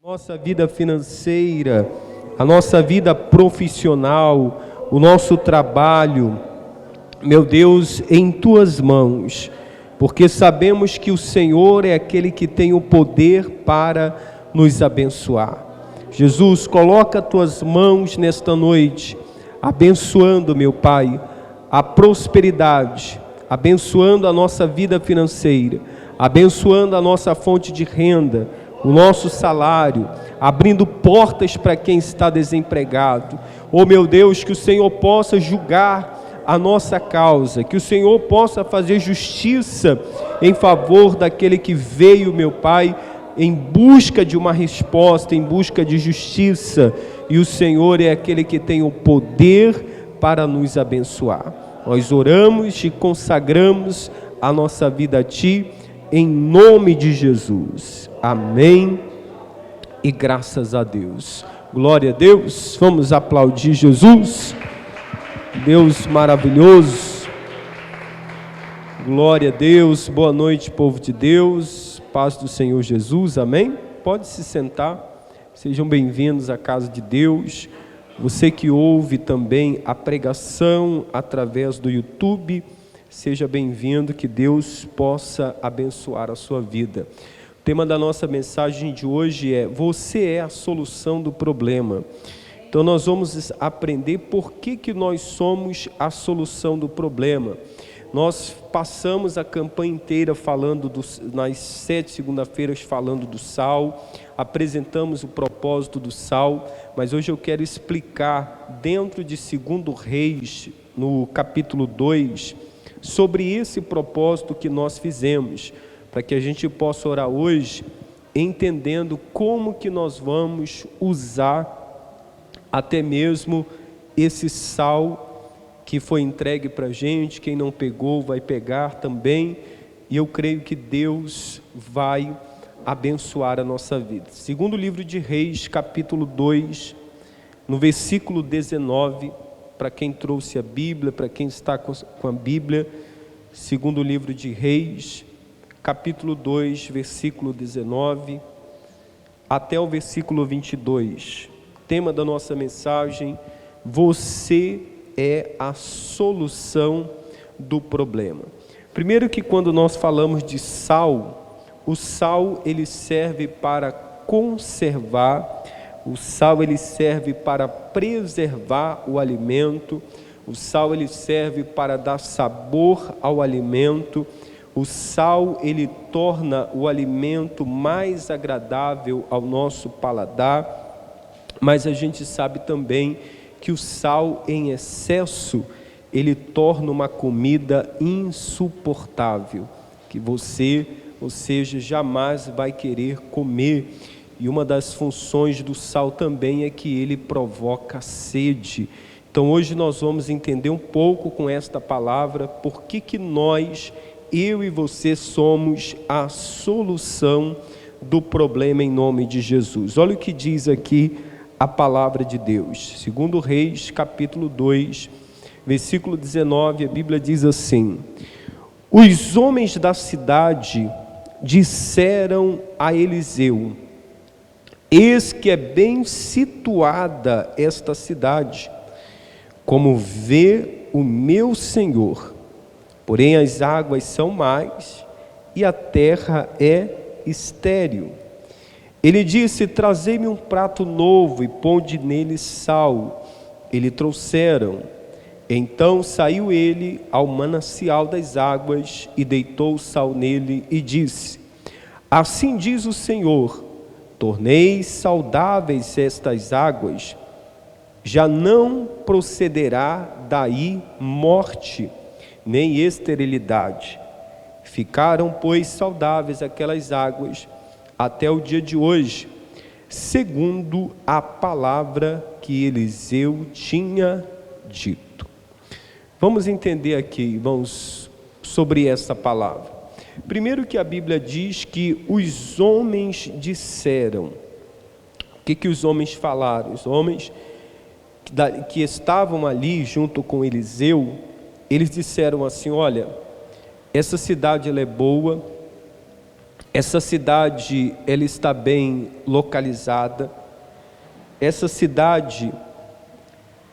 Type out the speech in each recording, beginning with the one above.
Nossa vida financeira, a nossa vida profissional, o nosso trabalho, meu Deus, em tuas mãos, porque sabemos que o Senhor é aquele que tem o poder para nos abençoar. Jesus, coloca tuas mãos nesta noite, abençoando, meu Pai, a prosperidade, abençoando a nossa vida financeira, abençoando a nossa fonte de renda, o nosso salário, abrindo portas para quem está desempregado. Oh meu Deus, que o Senhor possa julgar a nossa causa, que o Senhor possa fazer justiça em favor daquele que veio, meu Pai, em busca de uma resposta, em busca de justiça, e o Senhor é aquele que tem o poder para nos abençoar. Nós oramos e consagramos a nossa vida a Ti, em nome de Jesus. Amém e graças a Deus. Glória a Deus. Vamos aplaudir Jesus. Deus maravilhoso. Glória a Deus. Boa noite, povo de Deus. Paz do Senhor Jesus. Amém. Pode se sentar. Sejam bem-vindos à casa de Deus. Você que ouve também a pregação através do YouTube, seja bem-vindo, que Deus possa abençoar a sua vida. O tema da nossa mensagem de hoje é: você é a solução do problema. Então nós vamos aprender por que nós somos a solução do problema. Nós passamos a campanha inteira falando, nas 7 segunda-feiras, falando do sal, apresentamos o propósito do sal, mas hoje eu quero explicar, dentro de 2 Reis, no capítulo 2, sobre esse propósito que nós fizemos, para que a gente possa orar hoje, entendendo como que nós vamos usar até mesmo esse sal que foi entregue para a gente. Quem não pegou vai pegar também, e eu creio que Deus vai abençoar a nossa vida. Segundo livro de Reis, capítulo 2, no versículo 19, para quem trouxe a Bíblia, para quem está com a Bíblia, segundo livro de Reis, capítulo 2, versículo 19, até o versículo 22. Tema da nossa mensagem: você é a solução do problema. Primeiro, que quando nós falamos de sal, o sal ele serve para conservar, o sal ele serve para preservar o alimento, o sal ele serve para dar sabor ao alimento, o sal ele torna o alimento mais agradável ao nosso paladar, mas a gente sabe também que o sal em excesso, ele torna uma comida insuportável, que você, ou seja, jamais vai querer comer. E uma das funções do sal também é que ele provoca sede. Então hoje nós vamos entender um pouco com esta palavra, por que nós, eu e você, somos a solução do problema em nome de Jesus. Olha o que diz aqui a palavra de Deus. Segundo Reis, capítulo 2, versículo 19, a Bíblia diz assim: os homens da cidade disseram a Eliseu: eis que é bem situada esta cidade, como vê o meu senhor, porém as águas são mais e a terra é estéril. Ele disse: trazei-me um prato novo e ponde nele sal. Ele trouxeram. Então saiu ele ao manancial das águas e deitou o sal nele e disse: assim diz o Senhor, tornei saudáveis estas águas, já não procederá daí morte, nem esterilidade. Ficaram, pois, saudáveis aquelas águas até o dia de hoje, segundo a palavra que Eliseu tinha dito. Vamos entender aqui, irmãos, sobre essa palavra. Primeiro, que a Bíblia diz que os homens disseram. O que os homens falaram? Os homens que estavam ali junto com Eliseu, eles disseram assim: olha, essa cidade ela é boa, Essa cidade, ela está bem localizada. Essa cidade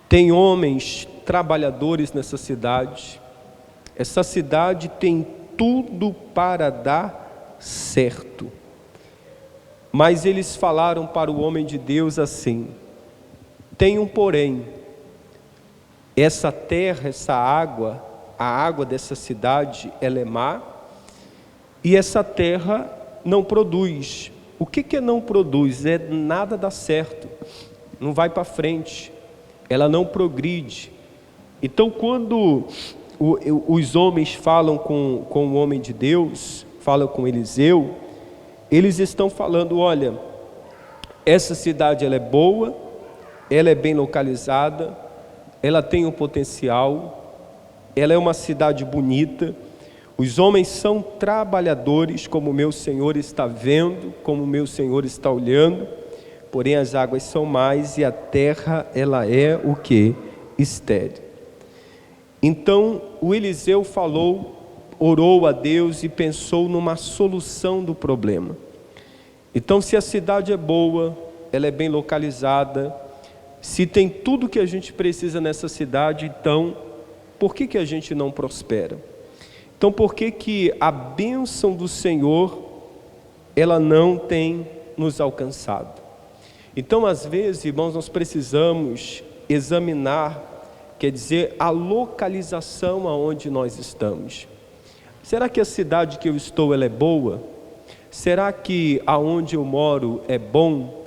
tem homens trabalhadores nessa cidade. Essa cidade tem tudo para dar certo. Mas eles falaram para o homem de Deus assim: tem um porém, essa terra, essa água, a água dessa cidade, ela é má, e essa terra não produz. O que é não produz? É nada dá certo, não vai para frente, ela não progride. Então, quando os homens falam com o homem de Deus, falam com Eliseu, eles estão falando: olha, essa cidade ela é boa, ela é bem localizada, ela tem um potencial, ela é uma cidade bonita, os homens são trabalhadores, como o meu Senhor está vendo, como o meu Senhor está olhando, porém as águas são mais e a terra ela é o que? Estéril. Então o Eliseu falou, orou a Deus e pensou numa solução do problema. Então, se a cidade é boa, ela é bem localizada, se tem tudo que a gente precisa nessa cidade, então por que a gente não prospera? Então, por que a bênção do Senhor ela não tem nos alcançado? Então, às vezes, irmãos, nós precisamos examinar, quer dizer, a localização aonde nós estamos. Será que a cidade que eu estou ela é boa? Será que aonde eu moro é bom?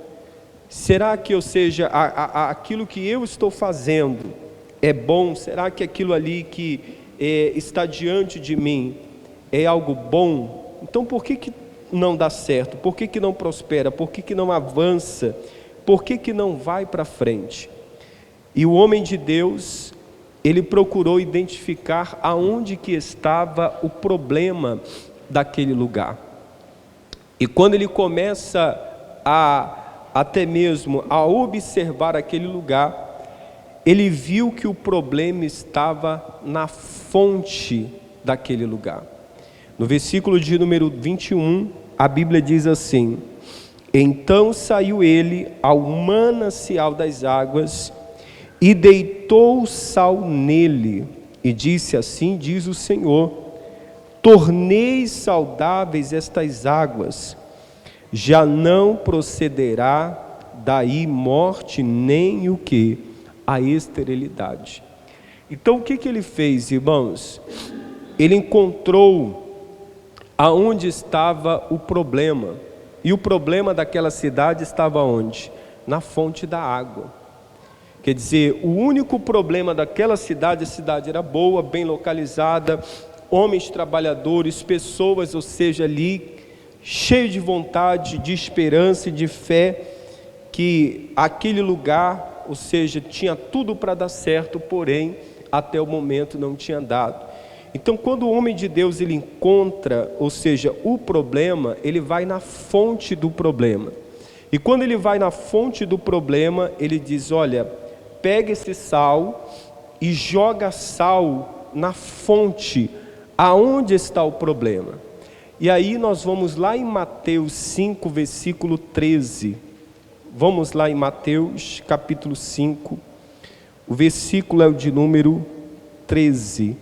Será que, ou seja, aquilo que eu estou fazendo é bom? Será que aquilo ali que está diante de mim é algo bom? Então por que não dá certo? Por que não prospera? Por que não avança? Por que não vai para frente? E o homem de Deus, ele procurou identificar aonde que estava o problema daquele lugar. E quando ele começa até mesmo a observar aquele lugar, ele viu que o problema estava na fonte daquele lugar. No versículo de número 21, a Bíblia diz assim: então saiu ele ao manancial das águas e deitou o sal nele, e disse: assim diz o Senhor, tornei saudáveis estas águas, já não procederá daí morte, nem o que? A esterilidade. Então o que ele fez, irmãos? Ele encontrou aonde estava o problema, e o problema daquela cidade estava onde? Na fonte da água. Quer dizer, o único problema daquela cidade, a cidade era boa, bem localizada, homens trabalhadores, pessoas, ou seja, ali, cheio de vontade, de esperança e de fé, que aquele lugar, ou seja, tinha tudo para dar certo, porém, até o momento não tinha dado. Então, quando o homem de Deus, ele encontra, ou seja, o problema, ele vai na fonte do problema. E quando ele vai na fonte do problema, ele diz: olha, pega esse sal e joga sal na fonte, aonde está o problema. E aí nós vamos lá em Mateus 5, versículo 13. Vamos lá em Mateus capítulo 5, o versículo é o de número 13.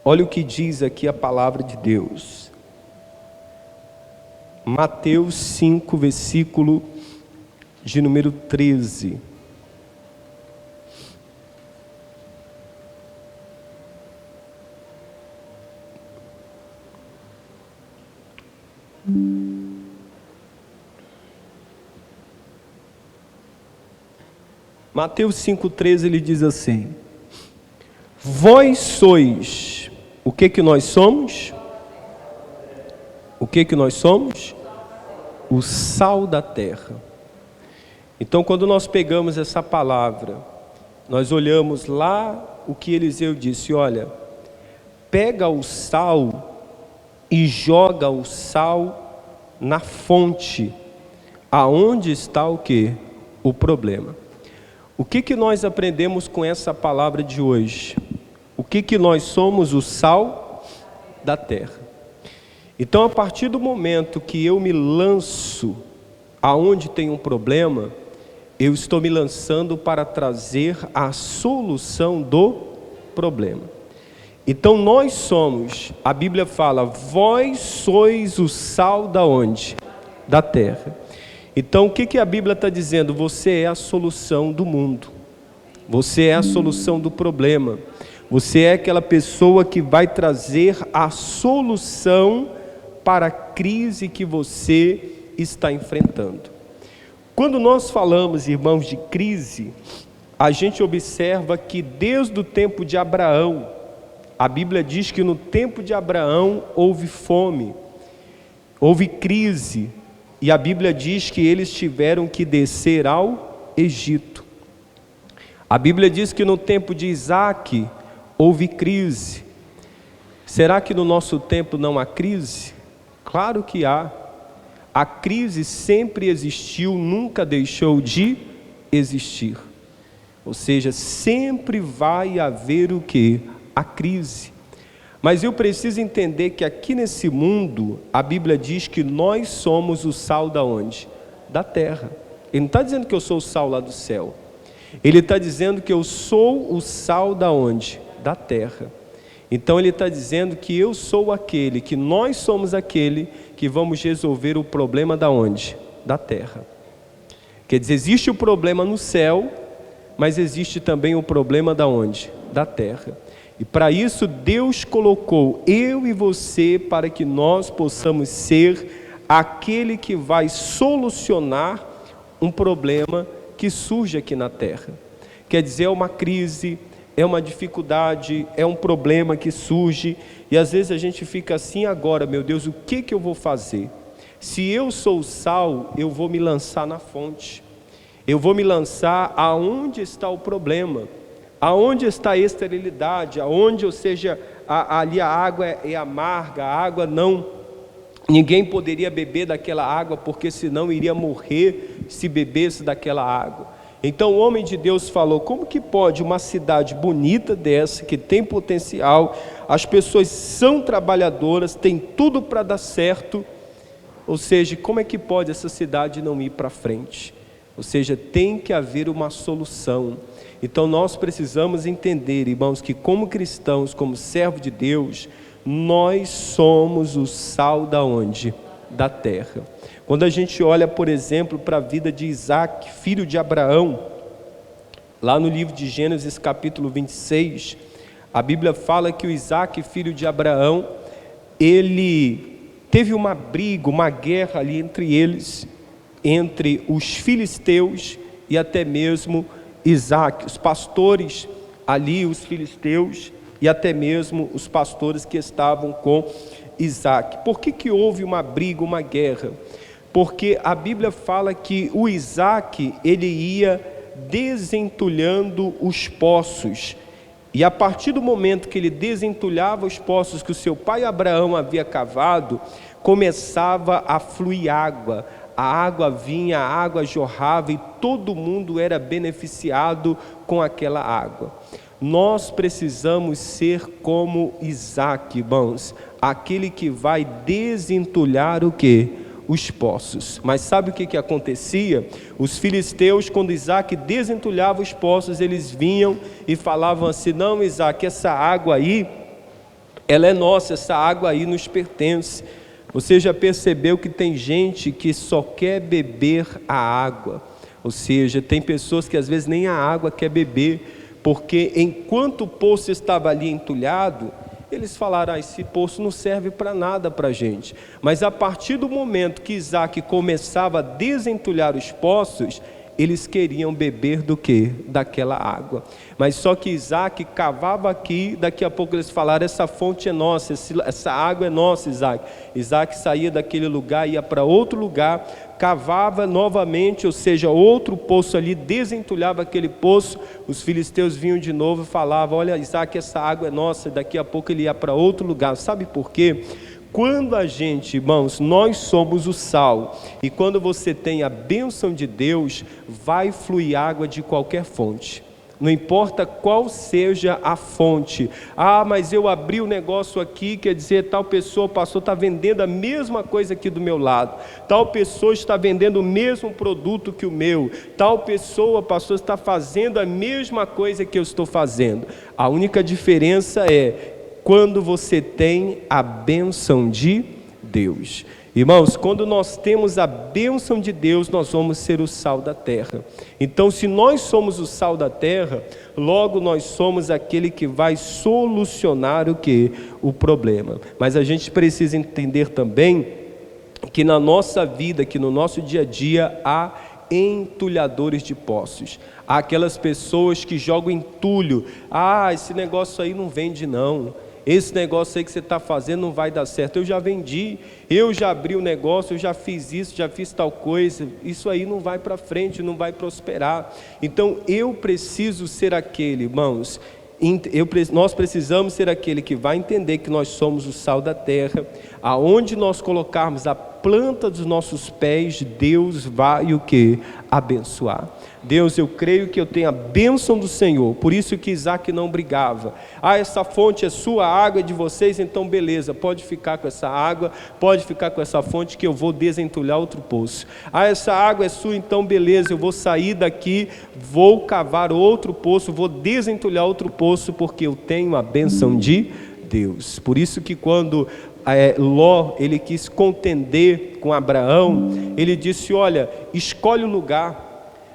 Olha o que diz aqui a palavra de Deus. Mateus 5, versículo de número 13. Mateus 5,13, ele diz assim: vós sois, o que nós somos? O que nós somos? O sal da terra. Então, quando nós pegamos essa palavra, nós olhamos lá o que Eliseu disse: olha, pega o sal e joga o sal na fonte, aonde está o que? O problema. O que nós aprendemos com essa palavra de hoje? O que nós somos? O sal da terra. Então, a partir do momento que eu me lanço aonde tem um problema, eu estou me lançando para trazer a solução do problema. Então nós somos, a Bíblia fala, vós sois o sal da onde? Da terra. Então o que a Bíblia está dizendo? Você é a solução do mundo. Você é a solução do problema. Você é aquela pessoa que vai trazer a solução para a crise que você está enfrentando. Quando nós falamos, irmãos, de crise, a gente observa que desde o tempo de Abraão, a Bíblia diz que no tempo de Abraão houve fome, houve crise, e a Bíblia diz que eles tiveram que descer ao Egito. A Bíblia diz que no tempo de Isaac houve crise. Será que no nosso tempo não há crise? Claro que há. A crise sempre existiu, nunca deixou de existir. Ou seja, sempre vai haver o quê? A crise. Mas eu preciso entender que aqui nesse mundo, a Bíblia diz que nós somos o sal da onde? Da terra. Ele não está dizendo que eu sou o sal lá do céu. Ele está dizendo que eu sou o sal da onde? Da terra. Então ele está dizendo que eu sou aquele, que nós somos aquele que vamos resolver o problema da onde? Da terra. Quer dizer, existe o problema no céu, mas existe também o problema da onde? Da terra. E para isso Deus colocou eu e você para que nós possamos ser aquele que vai solucionar um problema que surge aqui na terra. Quer dizer, é uma crise, é uma dificuldade, é um problema que surge, e às vezes a gente fica assim agora, meu Deus, o que eu vou fazer? Se eu sou o sal, eu vou me lançar na fonte, eu vou me lançar aonde está o problema, aonde está a esterilidade, aonde, ou seja, ali a água é amarga, a água não, ninguém poderia beber daquela água, porque senão iria morrer se bebesse daquela água. Então o homem de Deus falou, como que pode uma cidade bonita dessa, que tem potencial, as pessoas são trabalhadoras, tem tudo para dar certo, ou seja, como é que pode essa cidade não ir para frente? Ou seja, tem que haver uma solução. Então nós precisamos entender, irmãos, que como cristãos, como servos de Deus, nós somos o sal da onde? Da terra. Quando a gente olha, por exemplo, para a vida de Isaac, filho de Abraão, lá no livro de Gênesis capítulo 26, a Bíblia fala que o Isaac, filho de Abraão, ele teve uma briga, uma guerra ali entre eles, entre os filisteus e até mesmo Isaac, os pastores ali, os filisteus, e até mesmo os pastores que estavam com Isaac. Por que houve uma briga, uma guerra? Porque a Bíblia fala que o Isaac, ele ia desentulhando os poços, e a partir do momento que ele desentulhava os poços que o seu pai Abraão havia cavado, começava a fluir água, a água vinha, a água jorrava, e todo mundo era beneficiado com aquela água. Nós precisamos ser como Isaac, irmãos, aquele que vai desentulhar o quê? Os poços. Mas sabe o que acontecia? Os filisteus, quando Isaac desentulhava os poços, eles vinham e falavam assim, não, Isaac, essa água aí, ela é nossa, essa água aí nos pertence. Você já percebeu que tem gente que só quer beber a água? Ou seja, tem pessoas que às vezes nem a água quer beber, porque enquanto o poço estava ali entulhado, eles falaram, esse poço não serve para nada para a gente. Mas a partir do momento que Isaac começava a desentulhar os poços, eles queriam beber do quê? Daquela água. Mas só que Isaac cavava aqui, daqui a pouco eles falaram, essa fonte é nossa, essa água é nossa, Isaac. Isaac saía daquele lugar, ia para outro lugar, cavava novamente, ou seja, outro poço ali, desentulhava aquele poço, os filisteus vinham de novo e falavam, olha, Isaac, essa água é nossa, daqui a pouco ele ia para outro lugar. Sabe por quê? Quando a gente, irmãos, nós somos o sal, e quando você tem a bênção de Deus, vai fluir água de qualquer fonte. Não importa qual seja a fonte. Ah, mas eu abri o negócio aqui, quer dizer, tal pessoa, pastor, está vendendo a mesma coisa aqui do meu lado. Tal pessoa está vendendo o mesmo produto que o meu. Tal pessoa, pastor, está fazendo a mesma coisa que eu estou fazendo. A única diferença é quando você tem a bênção de Deus. Irmãos, quando nós temos a bênção de Deus, nós vamos ser o sal da terra. Então, se nós somos o sal da terra, logo nós somos aquele que vai solucionar o quê? O problema. Mas a gente precisa entender também que na nossa vida, que no nosso dia a dia, há entulhadores de poços. Há aquelas pessoas que jogam entulho. Ah, esse negócio aí não vende não. Esse negócio aí que você está fazendo não vai dar certo. Eu já vendi, eu já abri o negócio, eu já fiz isso, já fiz tal coisa. Isso aí não vai para frente, não vai prosperar. Então eu preciso ser aquele, irmãos, nós precisamos ser aquele que vai entender que nós somos o sal da terra. Aonde nós colocarmos a planta dos nossos pés, Deus vai o que? Abençoar. Deus, eu creio que eu tenho a bênção do Senhor, por isso que Isaac não brigava. Ah, essa fonte é sua, a água é de vocês, então beleza, pode ficar com essa água, pode ficar com essa fonte que eu vou desentulhar outro poço. Ah, essa água é sua, então beleza, eu vou sair daqui, vou cavar outro poço, vou desentulhar outro poço, porque eu tenho a bênção de Deus. Por isso que quando Ló, ele quis contender com Abraão, ele disse, olha, escolhe o lugar.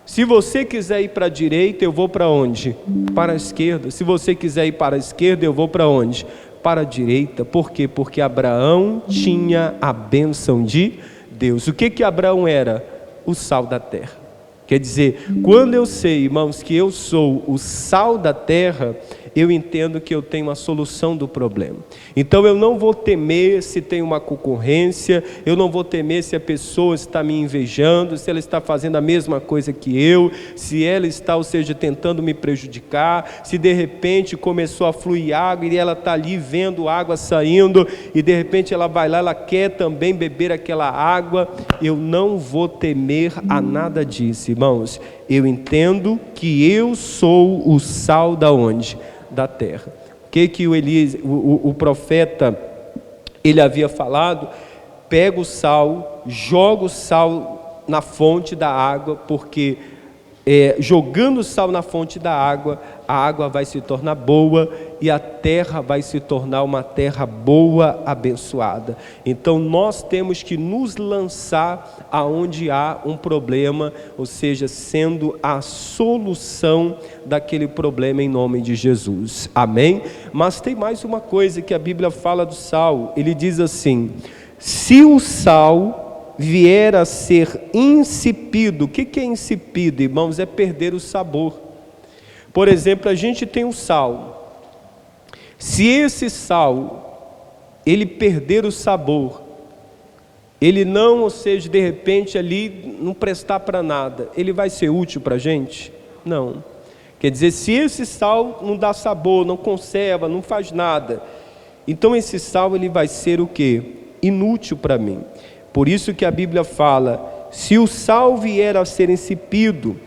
Se você quiser ir para a direita, eu vou para onde? Para a esquerda. Se você quiser ir para a esquerda, eu vou para onde? Para a direita. Por quê? Porque Abraão tinha a bênção de Deus. O que Abraão era? O sal da terra. Quer dizer, quando eu sei, irmãos, que eu sou o sal da terra, eu entendo que eu tenho a solução do problema. Então eu não vou temer se tem uma concorrência, eu não vou temer se a pessoa está me invejando, se ela está fazendo a mesma coisa que eu, se ela está, ou seja, tentando me prejudicar, se de repente começou a fluir água e ela está ali vendo água saindo e de repente ela vai lá, ela quer também beber aquela água. Eu não vou temer a nada disso, irmãos. Eu entendo que eu sou o sal da onde? Da terra. O que o profeta ele havia falado? Pega o sal, joga o sal na fonte da água, porque jogando o sal na fonte da água, a água vai se tornar boa e a terra vai se tornar uma terra boa, abençoada. Então nós temos que nos lançar aonde há um problema, ou seja, sendo a solução daquele problema em nome de Jesus. Amém? Mas tem mais uma coisa que a Bíblia fala do sal. Ele diz assim: se o sal vier a ser insípido. O que é insípido, irmãos? É perder o sabor. Por exemplo, a gente tem um sal. Se esse sal, ele perder o sabor, ele não, ou seja, de repente ali não prestar para nada, ele vai ser útil para a gente? Não. Quer dizer, se esse sal não dá sabor, não conserva, não faz nada, então esse sal ele vai ser o quê? Inútil para mim. Por isso que a Bíblia fala: se o sal vier a ser insípido,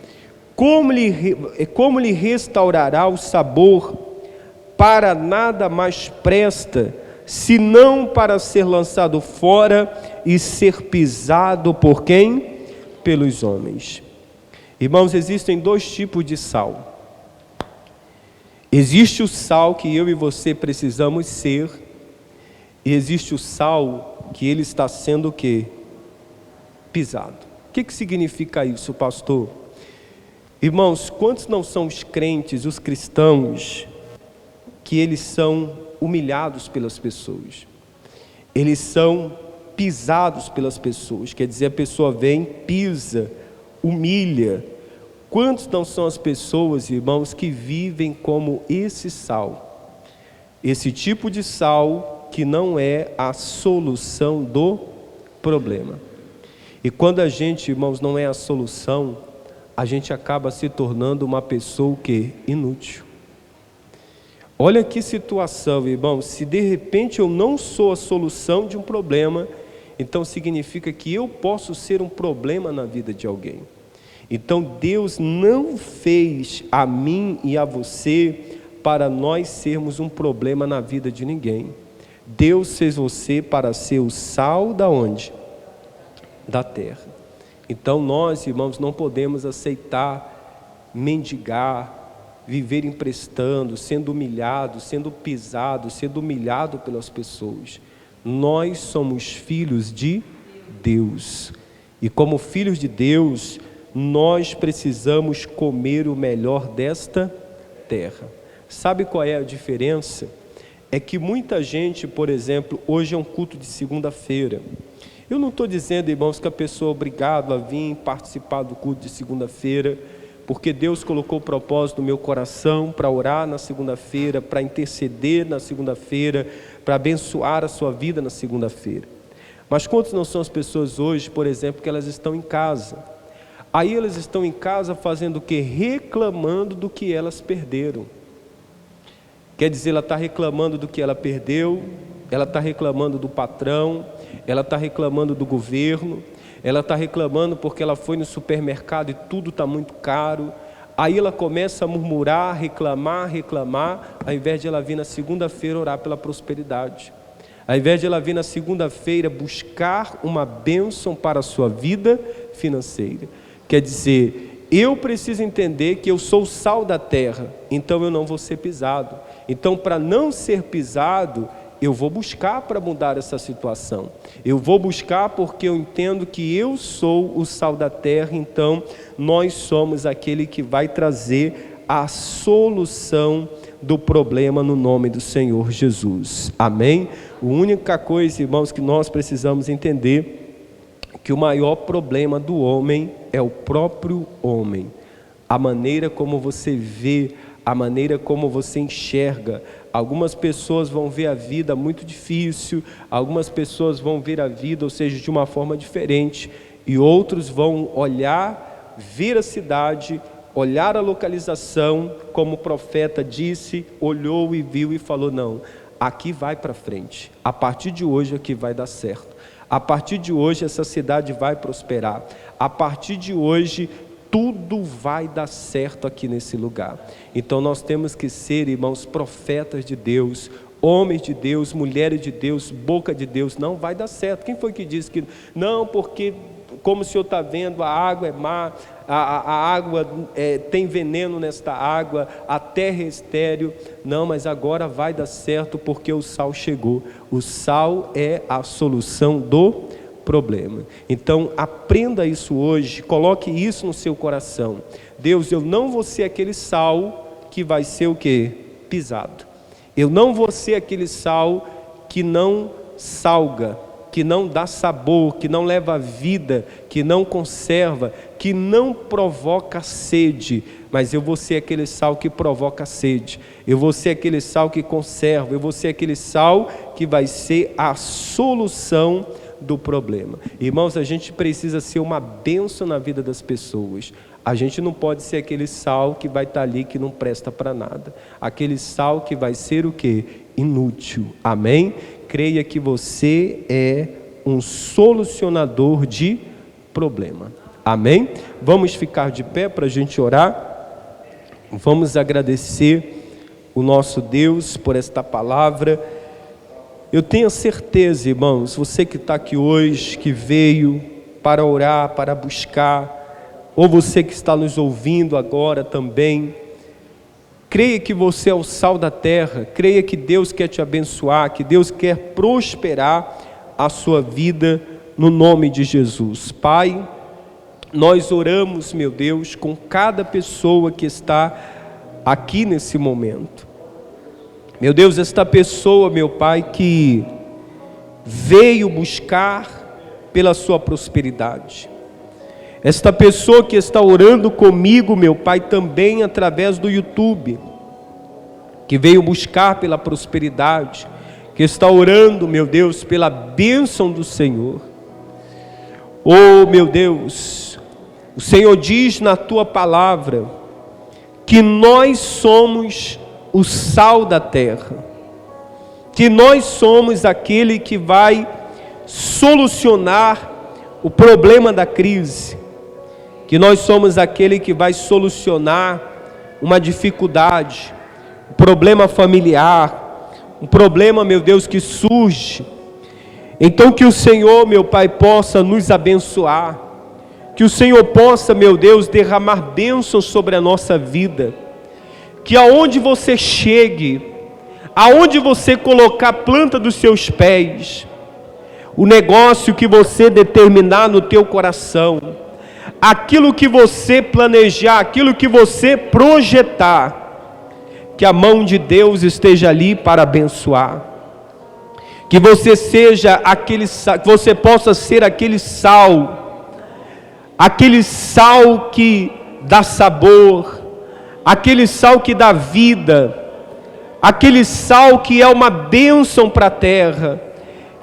como lhe restaurará o sabor? Para nada mais presta, senão para ser lançado fora e ser pisado por quem? Pelos homens. Irmãos, existem dois tipos de sal. Existe o sal que eu e você precisamos ser, e existe o sal que ele está sendo o quê? Pisado. O que significa isso, pastor? Irmãos, quantos não são os crentes, os cristãos, que eles são humilhados pelas pessoas? Eles são pisados pelas pessoas. Quer dizer, a pessoa vem, pisa, humilha. Quantos não são as pessoas, irmãos, que vivem como esse sal? Esse tipo de sal que não é a solução do problema. E quando a gente, irmãos, não é a solução, a gente acaba se tornando uma pessoa que inútil. Olha que situação, irmãos. Se de repente eu não sou a solução de um problema, então significa que eu posso ser um problema na vida de alguém. Então Deus não fez a mim e a você para nós sermos um problema na vida de ninguém. Deus fez você para ser o sal da onde? Da terra. Então nós, irmãos, não podemos aceitar mendigar, viver emprestando, sendo humilhado, sendo pisado, sendo humilhado pelas pessoas. Nós somos filhos de Deus. E como filhos de Deus, nós precisamos comer o melhor desta terra. Sabe qual é a diferença? É que muita gente, por exemplo, hoje é um culto de segunda-feira. Eu não estou dizendo, irmãos, que a pessoa é obrigada a vir participar do culto de segunda-feira, porque Deus colocou o propósito no meu coração para orar na segunda-feira, para interceder na segunda-feira, para abençoar a sua vida na segunda-feira. Mas quantas não são as pessoas hoje, por exemplo, que elas estão em casa? Aí elas estão em casa fazendo o quê? Reclamando do que elas perderam. Quer dizer, ela está reclamando do que ela perdeu, ela está reclamando do patrão, ela está reclamando do governo, ela está reclamando porque ela foi no supermercado e tudo está muito caro. Aí ela começa a murmurar, reclamar, ao invés de ela vir na segunda-feira orar pela prosperidade. Ao invés de ela vir na segunda-feira buscar uma bênção para a sua vida financeira. Quer dizer, eu preciso entender que eu sou o sal da terra, então eu não vou ser pisado. Então, para não ser pisado, eu vou buscar para mudar essa situação. Eu vou buscar porque eu entendo que eu sou o sal da terra, então nós somos aquele que vai trazer a solução do problema no nome do Senhor Jesus. Amém? A única coisa, irmãos, que nós precisamos entender é que o maior problema do homem é o próprio homem. A maneira como você vê, a maneira como você enxerga. Algumas pessoas vão ver a vida muito difícil, algumas pessoas vão ver a vida, ou seja, de uma forma diferente, e outros vão olhar, ver a cidade, olhar a localização, como o profeta disse, olhou e viu e falou, não, aqui vai para frente, a partir de hoje aqui vai dar certo, a partir de hoje essa cidade vai prosperar, a partir de hoje tudo vai dar certo aqui nesse lugar. Então nós temos que ser, irmãos, profetas de Deus, homens de Deus, mulheres de Deus, boca de Deus. Não vai dar certo. Quem foi que disse que não? Porque como o senhor está vendo, a água é má, a água tem veneno nesta água, a terra é estéril. Não, mas agora vai dar certo porque o sal chegou. O sal é a solução do problema. Então aprenda isso hoje, coloque isso no seu coração. Deus, eu não vou ser aquele sal que vai ser o quê? Pisado. Eu não vou ser aquele sal que não salga, que não dá sabor, que não leva vida, que não conserva, que não provoca sede, mas eu vou ser aquele sal que provoca sede, eu vou ser aquele sal que conserva, eu vou ser aquele sal que vai ser a solução do problema. Irmãos, a gente precisa ser uma bênção na vida das pessoas. A gente não pode ser aquele sal que vai estar ali que não presta para nada. Aquele sal que vai ser o quê? Inútil. Amém? Creia que você é um solucionador de problema. Amém? Vamos ficar de pé para a gente orar. Vamos agradecer o nosso Deus por esta palavra. Eu tenho certeza, irmãos, você que está aqui hoje, que veio para orar, para buscar, ou você que está nos ouvindo agora também, creia que você é o sal da terra, creia que Deus quer te abençoar, que Deus quer prosperar a sua vida no nome de Jesus. Pai, nós oramos, meu Deus, com cada pessoa que está aqui nesse momento. Meu Deus, esta pessoa, meu Pai, que veio buscar pela sua prosperidade. Esta pessoa que está orando comigo, meu Pai, também através do YouTube, que veio buscar pela prosperidade, que está orando, meu Deus, pela bênção do Senhor. Oh, meu Deus, o Senhor diz na Tua palavra que nós somos o sal da terra, que nós somos aquele que vai solucionar o problema da crise, que nós somos aquele que vai solucionar uma dificuldade, um problema familiar, um problema, meu Deus, que surge. Então que o Senhor, meu Pai, possa nos abençoar, que o Senhor possa, meu Deus, derramar bênçãos sobre a nossa vida, que aonde você chegue, aonde você colocar a planta dos seus pés, o negócio que você determinar no teu coração, aquilo que você planejar, aquilo que você projetar, que a mão de Deus esteja ali para abençoar, que você seja aquele, que você possa ser aquele sal que dá sabor, aquele sal que dá vida, aquele sal que é uma bênção para a terra,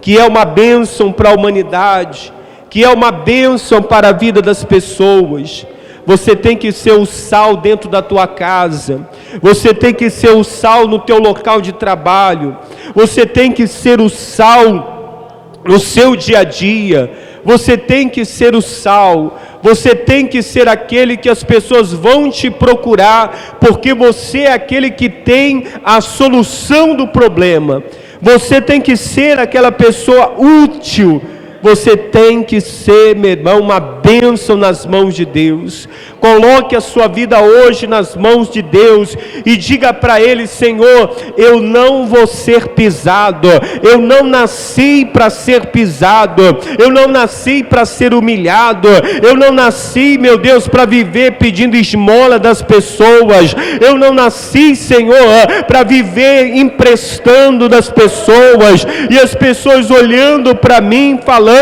que é uma bênção para a humanidade, que é uma bênção para a vida das pessoas. Você tem que ser o sal dentro da tua casa, você tem que ser o sal no teu local de trabalho, você tem que ser o sal no seu dia a dia, você tem que ser o sal, você tem que ser aquele que as pessoas vão te procurar, porque você é aquele que tem a solução do problema. Você tem que ser aquela pessoa útil, você tem que ser, meu irmão, uma bênção nas mãos de Deus. Coloque a sua vida hoje nas mãos de Deus e diga para Ele: Senhor, eu não vou ser pisado, eu não nasci para ser pisado, eu não nasci para ser humilhado, eu não nasci, meu Deus, para viver pedindo esmola das pessoas, eu não nasci, Senhor, para viver emprestando das pessoas, e as pessoas olhando para mim, falando,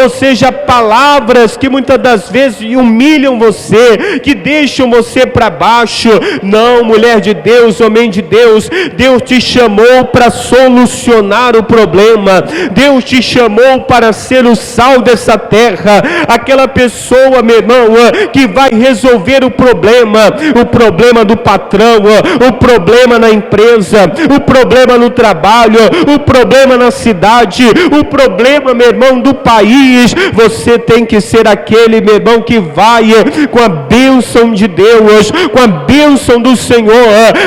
ou seja, palavras que muitas das vezes humilham você, que deixam você para baixo. Não, mulher de Deus, homem de Deus, Deus te chamou para solucionar o problema, Deus te chamou para ser o sal dessa terra, aquela pessoa, meu irmão, que vai resolver o problema do patrão, o problema na empresa, o problema no trabalho, o problema na cidade, o problema, meu irmão, do país. Você tem que ser aquele, meu irmão, que vai com a bênção de Deus, com a bênção do Senhor,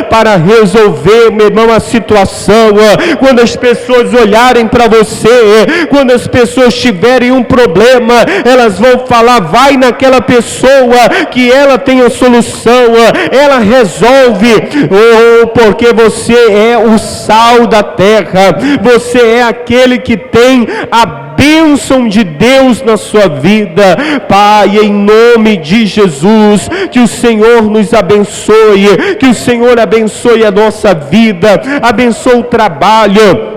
para resolver, meu irmão, a situação. Quando as pessoas olharem para você, quando as pessoas tiverem um problema, elas vão falar: vai naquela pessoa que ela tem a solução, ela resolve. Porque você é o sal da terra, você é aquele que tem a bênção de Deus na sua vida. Pai, em nome de Jesus, que o Senhor nos abençoe, que o Senhor abençoe a nossa vida, abençoe o trabalho.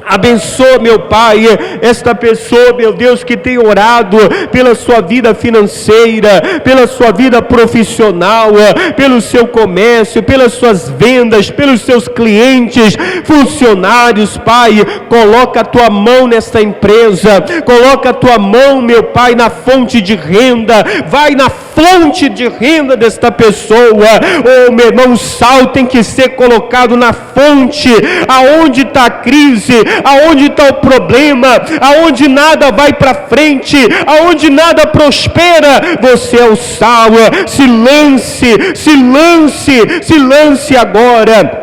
Abençoa, meu Pai, esta pessoa, meu Deus, que tem orado pela sua vida financeira, pela sua vida profissional, pelo seu comércio, pelas suas vendas, pelos seus clientes, funcionários. Pai, coloca a tua mão nesta empresa, coloca a tua mão, meu Pai, na fonte de renda, vai na fonte de renda desta pessoa. Oh, meu irmão, o sal tem que ser colocado na fonte, aonde está a crise, aonde está o problema, aonde nada vai para frente, aonde nada prospera. Você é o sal. Se lance agora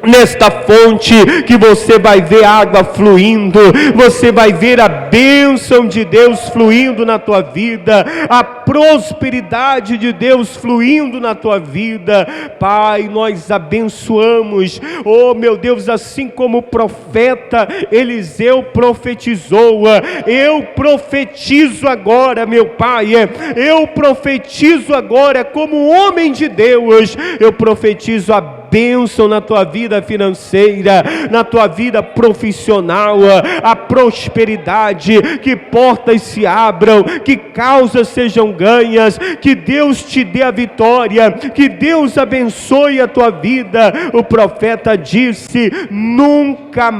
nesta fonte, que você vai ver água fluindo, você vai ver a bênção de Deus fluindo na tua vida, a prosperidade de Deus fluindo na tua vida. Pai, nós abençoamos, oh meu Deus, assim como o profeta Eliseu profetizou, eu profetizo agora, meu Pai, eu profetizo agora como homem de Deus, eu profetizo a bênção na tua vida financeira, na tua vida profissional, a prosperidade, que portas se abram, que causas sejam ganhas, que Deus te dê a vitória, que Deus abençoe a tua vida. O profeta disse: nunca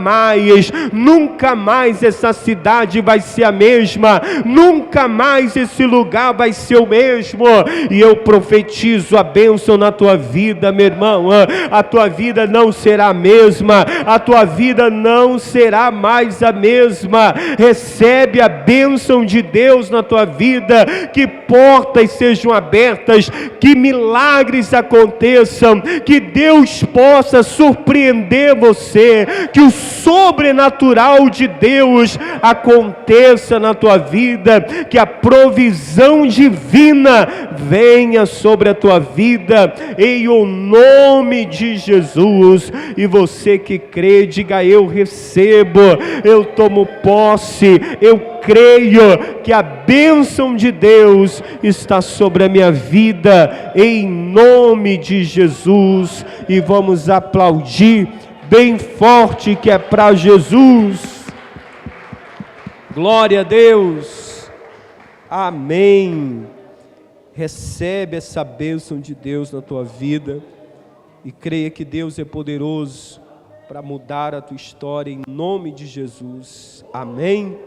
mais essa cidade vai ser a mesma, nunca mais esse lugar vai ser o mesmo. E eu profetizo a bênção na tua vida, meu irmão. A tua vida não será a mesma, a tua vida não será mais a mesma. Recebe a bênção de Deus na tua vida, que portas sejam abertas, que milagres aconteçam, que Deus possa surpreender você, que o sobrenatural de Deus aconteça na tua vida, que a provisão divina venha sobre a tua vida, em o nome de Jesus. E você que crê, diga: eu recebo, eu tomo posse, eu creio que a bênção de Deus está sobre a minha vida, em nome de Jesus. E vamos aplaudir bem forte, que é para Jesus. Glória a Deus. Amém. Recebe essa bênção de Deus na tua vida e creia que Deus é poderoso para mudar a tua história, em nome de Jesus. Amém.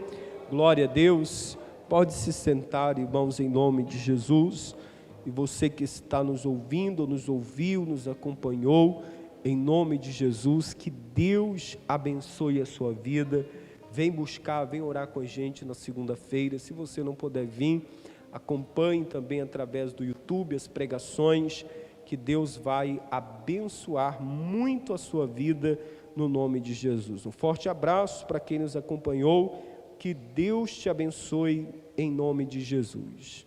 Glória a Deus. Pode se sentar, irmãos, em nome de Jesus. E você que está nos ouvindo, nos ouviu, nos acompanhou, em nome de Jesus, que Deus abençoe a sua vida. Vem buscar, vem orar com a gente na segunda-feira. Se você não puder vir, acompanhe também através do YouTube as pregações, que Deus vai abençoar muito a sua vida, no nome de Jesus. Um forte abraço para quem nos acompanhou, que Deus te abençoe em nome de Jesus.